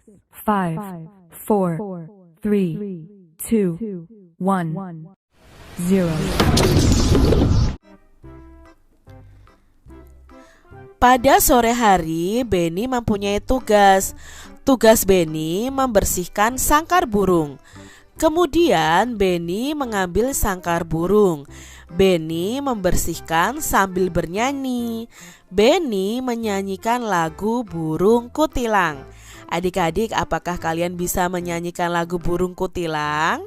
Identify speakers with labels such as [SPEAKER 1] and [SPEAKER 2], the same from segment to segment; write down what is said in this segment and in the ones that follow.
[SPEAKER 1] 5, 4, 3, 2, 1, 0.
[SPEAKER 2] Pada sore hari, Benny mempunyai tugas. Tugas Benny membersihkan sangkar burung. Kemudian Benny mengambil sangkar burung. Benny membersihkan sambil bernyanyi. Benny menyanyikan lagu Burung Kutilang. Adik-adik, apakah kalian bisa menyanyikan lagu Burung Kutilang?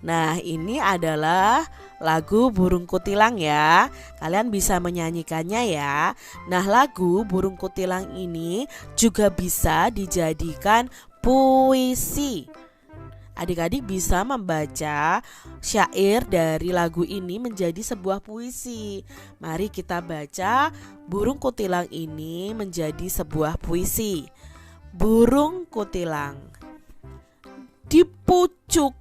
[SPEAKER 2] Nah, ini adalah lagu Burung Kutilang ya. Kalian bisa menyanyikannya ya. Nah, lagu Burung Kutilang ini juga bisa dijadikan puisi. Adik-adik bisa membaca syair dari lagu ini menjadi sebuah puisi. Mari kita baca Burung Kutilang ini menjadi sebuah puisi. Burung kutilang di pucuk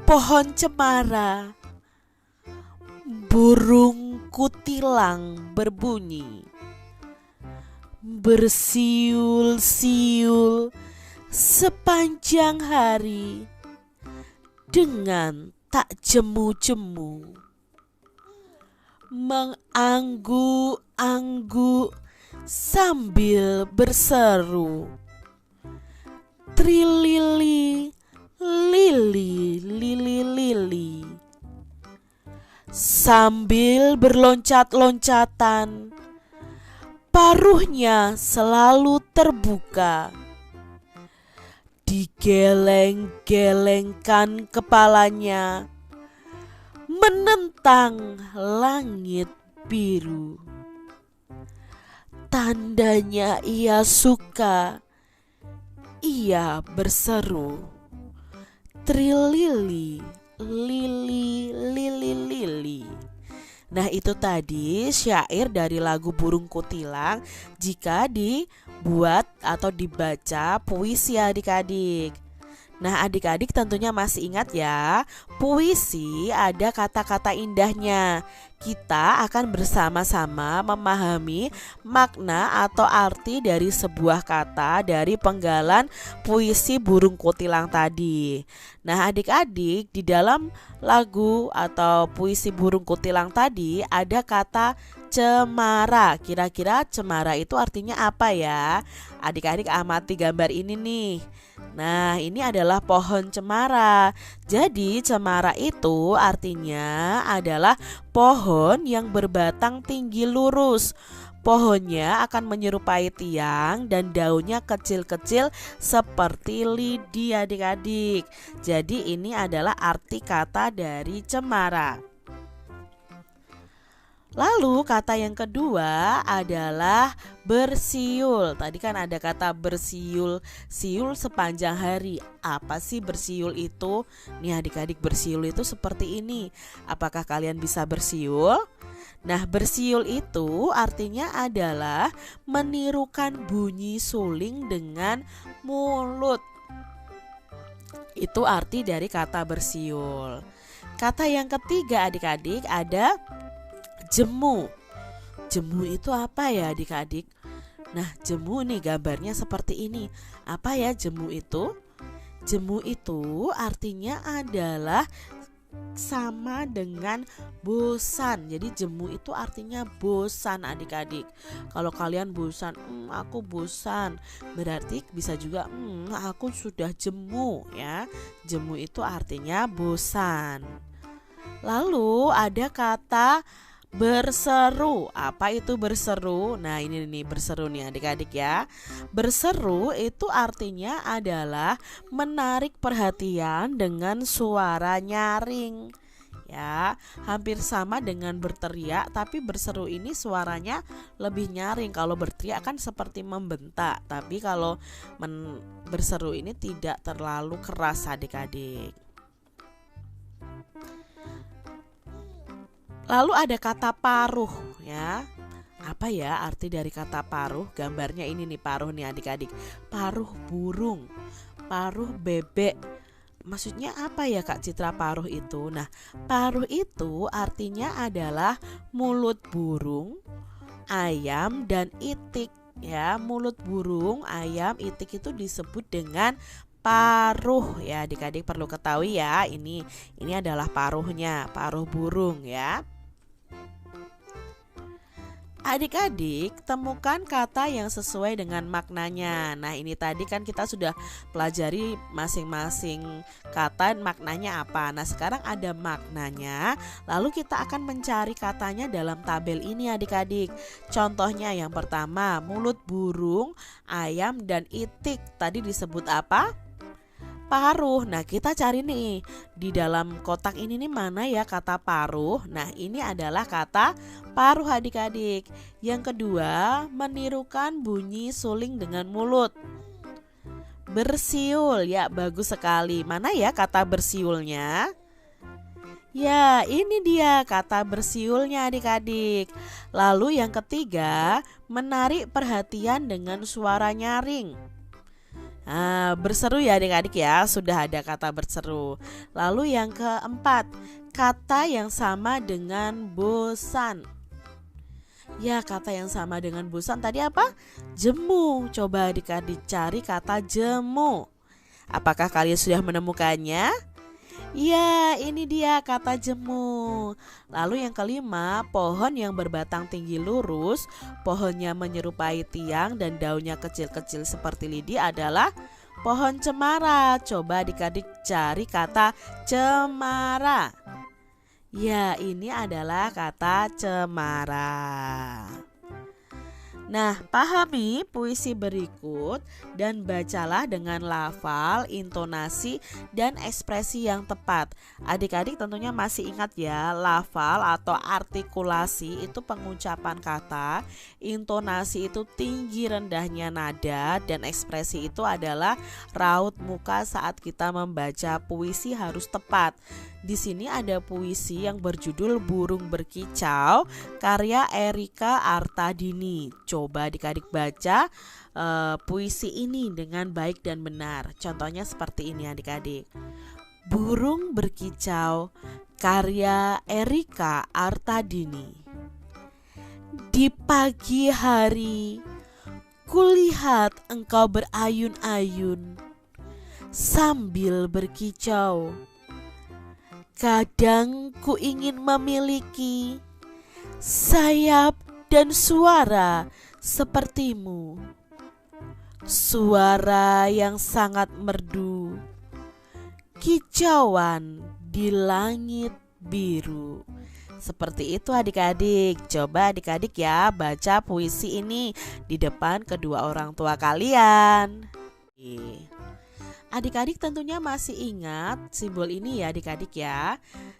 [SPEAKER 2] pohon cemara, burung kutilang berbunyi, bersiul-siul sepanjang hari dengan tak jemu-jemu, mengangguk-angguk sambil berseru, trilili, lili, lili, lili. Sambil berloncat-loncatan, paruhnya selalu terbuka. Digeleng-gelengkan kepalanya, menentang langit biru. Tandanya ia suka. Ia berseru, trilili, lili, lili, lili. Nah, itu tadi syair dari lagu Burung Kutilang jika dibuat atau dibaca puisi adik-adik. Nah, adik-adik tentunya masih ingat ya, puisi ada kata-kata indahnya. Kita akan bersama-sama memahami makna atau arti dari sebuah kata dari penggalan puisi Burung Kutilang tadi. Nah, adik-adik, di dalam lagu atau puisi Burung Kutilang tadi ada kata cemara. Kira-kira cemara itu artinya apa ya? Adik-adik amati gambar ini nih. Nah, ini adalah pohon cemara. Jadi cemara itu artinya adalah pohon yang berbatang tinggi lurus. Pohonnya akan menyerupai tiang dan daunnya kecil-kecil seperti lidi adik-adik. Jadi ini adalah arti kata dari cemara. Lalu kata yang kedua adalah bersiul. Tadi kan ada kata bersiul, siul sepanjang hari. Apa sih bersiul itu? Nih adik-adik, bersiul itu seperti ini. Apakah kalian bisa bersiul? Nah, bersiul itu artinya adalah menirukan bunyi suling dengan mulut. Itu arti dari kata bersiul. Kata yang ketiga adik-adik ada jemu. Jemu itu apa ya adik-adik? Nah, jemu nih gambarnya seperti ini. Apa ya jemu itu? Jemu itu artinya adalah sama dengan bosan. Jadi jemu itu artinya bosan adik-adik. Kalau kalian bosan, aku bosan, berarti bisa juga aku sudah jemu ya. Jemu itu artinya bosan. Lalu ada kata berseru. Apa itu berseru? Nah, ini nih berseru nih adik-adik ya. Berseru itu artinya adalah menarik perhatian dengan suara nyaring. Ya, hampir sama dengan berteriak, tapi berseru ini suaranya lebih nyaring. Kalau berteriak kan seperti membentak, tapi kalau berseru ini tidak terlalu keras adik-adik. Lalu ada kata paruh ya. Apa ya arti dari kata paruh? Gambarnya ini nih, paruh nih adik-adik. Paruh burung, paruh bebek. Maksudnya apa ya Kak Citra paruh itu? Nah, paruh itu artinya adalah mulut burung, ayam, dan itik. ya, mulut burung, ayam, itik itu disebut dengan paruh ya. Adik-adik perlu ketahui ya, ini adalah paruhnya, paruh burung ya. Adik-adik temukan kata yang sesuai dengan maknanya. Nah, ini tadi kan kita sudah pelajari masing-masing kata maknanya apa. Nah, sekarang ada maknanya, lalu kita akan mencari katanya dalam tabel ini adik-adik. Contohnya yang pertama, mulut burung, ayam, dan itik. Tadi disebut apa? Paruh. Nah, kita cari nih di dalam kotak ini nih mana ya kata paruh. Nah, ini adalah kata paruh adik-adik. Yang kedua, menirukan bunyi suling dengan mulut. Bersiul. Ya, bagus sekali. Mana ya kata bersiulnya? Ya, ini dia kata bersiulnya adik-adik. Lalu yang ketiga, menarik perhatian dengan suara nyaring. Nah, berseru ya adik-adik ya, sudah ada kata berseru. Lalu yang keempat, kata yang sama dengan bosan. Ya, kata yang sama dengan bosan tadi apa? Jemu. Coba adik-adik cari kata jemu. Apakah kalian sudah menemukannya? Ya, ini dia kata jemu. Lalu yang kelima, pohon yang berbatang tinggi lurus, pohonnya menyerupai tiang dan daunnya kecil-kecil seperti lidi adalah pohon cemara. Coba adik-adik cari kata cemara. Ya, ini adalah kata cemara. Nah, pahami puisi berikut dan bacalah dengan lafal, intonasi, dan ekspresi yang tepat. Adik-adik tentunya masih ingat ya, lafal atau artikulasi itu pengucapan kata, intonasi itu tinggi rendahnya nada, dan ekspresi itu adalah raut muka saat kita membaca puisi harus tepat. Di sini ada puisi yang berjudul Burung Berkicau karya Erika Artadini. Coba adik-adik baca puisi ini dengan baik dan benar. Contohnya seperti ini adik-adik. Burung Berkicau karya Erika Artadini. Di pagi hari kulihat engkau berayun-ayun sambil berkicau. Kadang ku ingin memiliki sayap dan suara sepertimu. Suara yang sangat merdu, kicauan di langit biru. Seperti itu adik-adik. Coba adik-adik ya baca puisi ini di depan kedua orang tua kalian. Adik-adik tentunya masih ingat simbol ini ya adik-adik ya.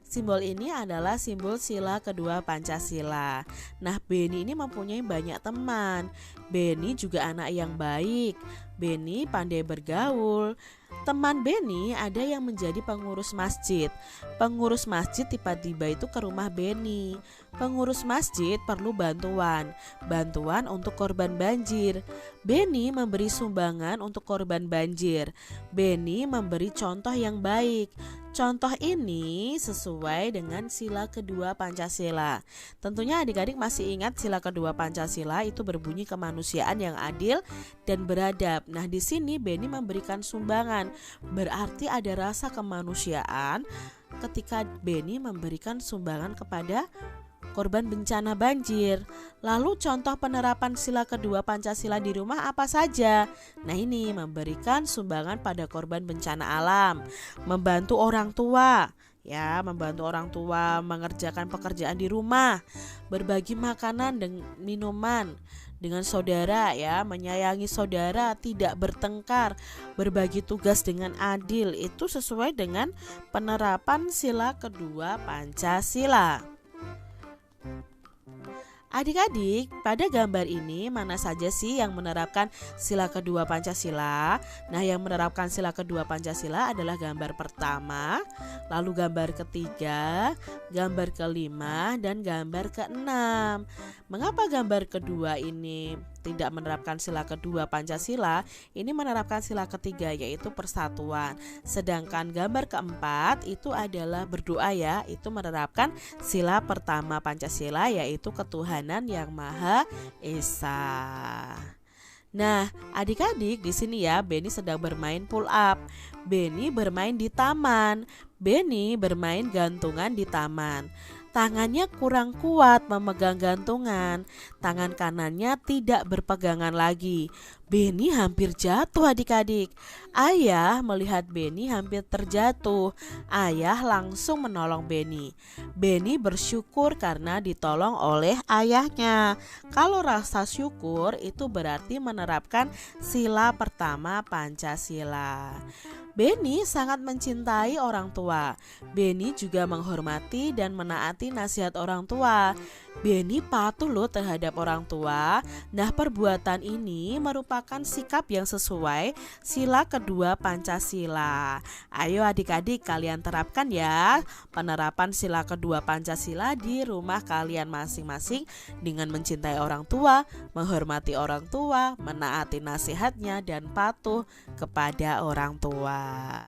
[SPEAKER 2] Simbol ini adalah simbol sila kedua Pancasila. Nah, Beni ini mempunyai banyak teman. Beni juga anak yang baik. Beni pandai bergaul. Teman Beni ada yang menjadi pengurus masjid. Pengurus masjid tiba-tiba itu ke rumah Beni. Pengurus masjid perlu bantuan untuk korban banjir. Beni memberi sumbangan untuk korban banjir. Beni memberi contoh yang baik. Contoh ini sesuai dengan sila kedua Pancasila. Tentunya adik-adik masih ingat sila kedua Pancasila itu berbunyi kemanusiaan yang adil dan beradab. Nah, di sini Beni memberikan sumbangan, berarti ada rasa kemanusiaan ketika Beni memberikan sumbangan kepada korban bencana banjir. Lalu contoh penerapan sila kedua Pancasila di rumah apa saja? Nah, ini memberikan sumbangan pada korban bencana alam, membantu orang tua, ya, membantu orang tua mengerjakan pekerjaan di rumah, berbagi makanan dan minuman dengan saudara, ya, menyayangi saudara, tidak bertengkar, berbagi tugas dengan adil. Itu sesuai dengan penerapan sila kedua Pancasila. Adik-adik, pada gambar ini mana saja sih yang menerapkan sila kedua Pancasila? Nah, yang menerapkan sila kedua Pancasila adalah gambar pertama, lalu gambar ketiga, gambar kelima, dan gambar keenam. Mengapa gambar kedua ini tidak menerapkan sila kedua Pancasila? Ini menerapkan sila ketiga, yaitu persatuan. Sedangkan gambar keempat itu adalah berdoa, ya, itu menerapkan sila pertama Pancasila, yaitu ketuhanan yang Maha Esa. Nah, adik-adik di sini ya, Benny sedang bermain pull up. Benny bermain di taman. Benny bermain gantungan di taman. Tangannya kurang kuat memegang gantungan. Tangan kanannya tidak berpegangan lagi. Benny hampir jatuh adik-adik. Ayah melihat Benny hampir terjatuh. Ayah langsung menolong Benny. Benny bersyukur karena ditolong oleh ayahnya. Kalau rasa syukur itu berarti menerapkan sila pertama Pancasila. Benny sangat mencintai orang tua. Benny juga menghormati dan menaati nasihat orang tua. Benny patuh loh terhadap orang tua. Nah, perbuatan ini merupakan sikap yang sesuai sila kedua Pancasila. Ayo adik-adik kalian terapkan ya penerapan sila kedua Pancasila di rumah kalian masing-masing dengan mencintai orang tua, menghormati orang tua, menaati nasihatnya dan patuh kepada orang tua.